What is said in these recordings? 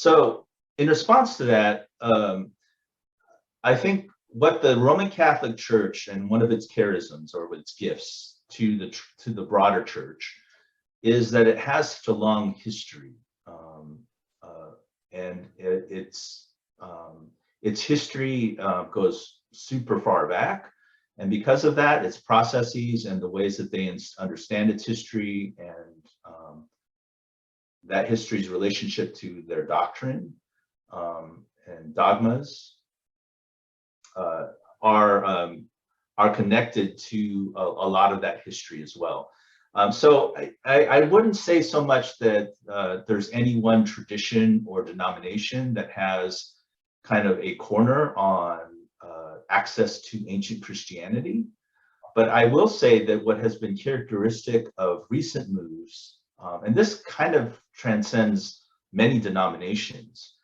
So in response to that, I think what the Roman Catholic Church and one of its charisms or its gifts to the broader church is that it has such a long history, and its history goes super far back, and because of that, its processes and the ways that they understand its history and that history's relationship to their doctrine and dogmas are connected to a lot of that history as well. So I wouldn't say so much that there's any one tradition or denomination that has kind of a corner on access to ancient Christianity, but I will say that what has been characteristic of recent moves, and this kind of transcends many denominations.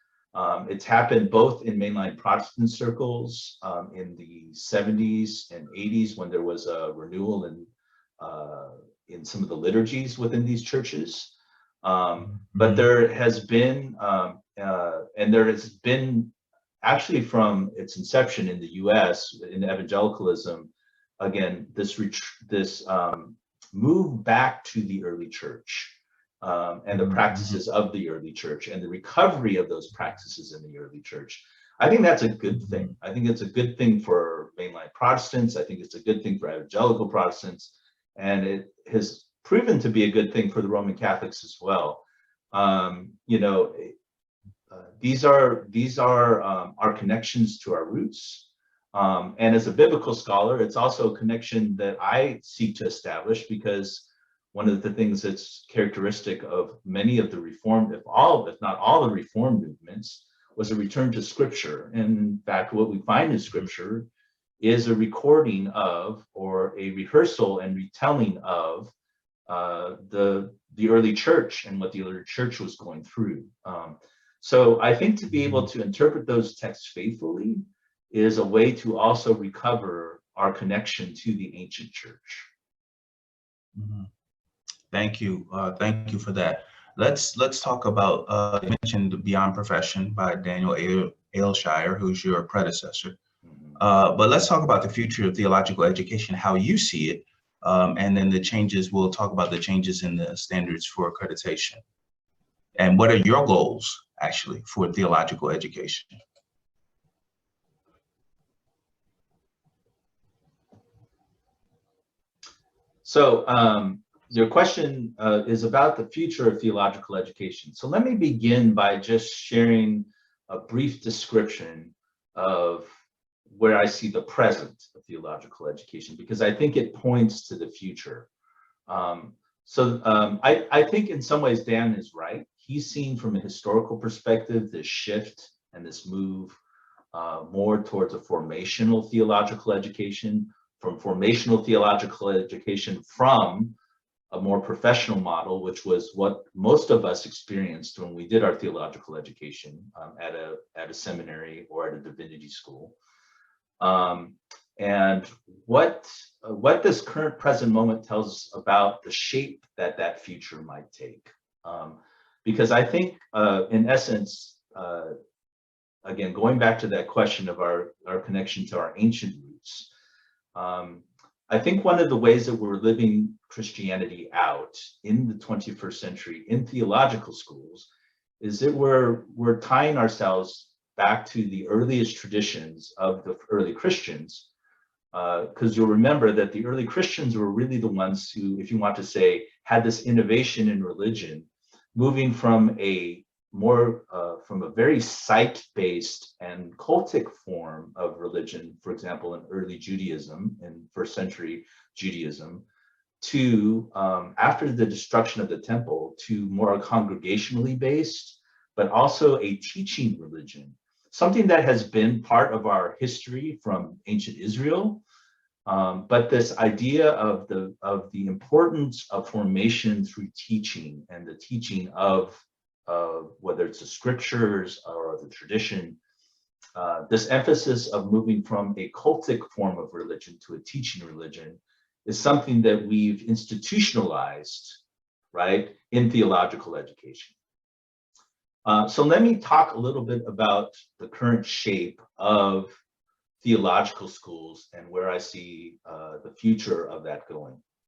It's happened both in mainline Protestant circles in the 70s and 80s when there was a renewal in some of the liturgies within these churches. But there has been, and there has been actually from its inception in the US in evangelicalism, again, this move back to the early church. And the practices of the early church and the recovery of those practices in the early church. I think that's a good thing. I think it's a good thing for mainline Protestants. I think it's a good thing for evangelical Protestants. And it has proven to be a good thing for the Roman Catholics as well. You know, these are our connections to our roots. And as a biblical scholar, it's also a connection that I seek to establish, because one of the things that's characteristic of many of the Reformed, if not all the Reformed movements, was a return to Scripture. And in fact, what we find in Scripture is a recording of, or a rehearsal and retelling of the early church and what the early church was going through. So I think to be able to interpret those texts faithfully is a way to also recover our connection to the ancient church. Thank you for that. Let's talk about, you mentioned Beyond Profession by Daniel Ailshire, who's your predecessor. But let's talk about the future of theological education, how you see it, and then the changes. We'll talk about the changes in the standards for accreditation. And what are your goals, actually, for theological education? So your question is about the future of theological education. So let me begin by just sharing a brief description of where I see the present of theological education, because I think it points to the future. I think in some ways Dan is right. He's seen from a historical perspective this shift and this move more towards a formational theological education, from a more professional model, which was what most of us experienced when we did our theological education at a seminary or at a divinity school. And what this current present moment tells us about the shape that future might take. Because I think, in essence, again, going back to that question of our connection to our ancient roots, I think one of the ways that we're living Christianity out in the 21st century in theological schools is that we're tying ourselves back to the earliest traditions of the early Christians, because you'll remember that the early Christians were really the ones who, if you want to say, had this innovation in religion, moving from a very site-based and cultic form of religion, for example, in early Judaism, in first century Judaism, to, after the destruction of the temple, to more congregationally based, but also a teaching religion, something that has been part of our history from ancient Israel. But this idea of the importance of formation through teaching, and the teaching of whether it's the scriptures or the tradition, this emphasis of moving from a cultic form of religion to a teaching religion is something that we've institutionalized, right, in theological education. So let me talk a little bit about the current shape of theological schools and where I see the future of that going.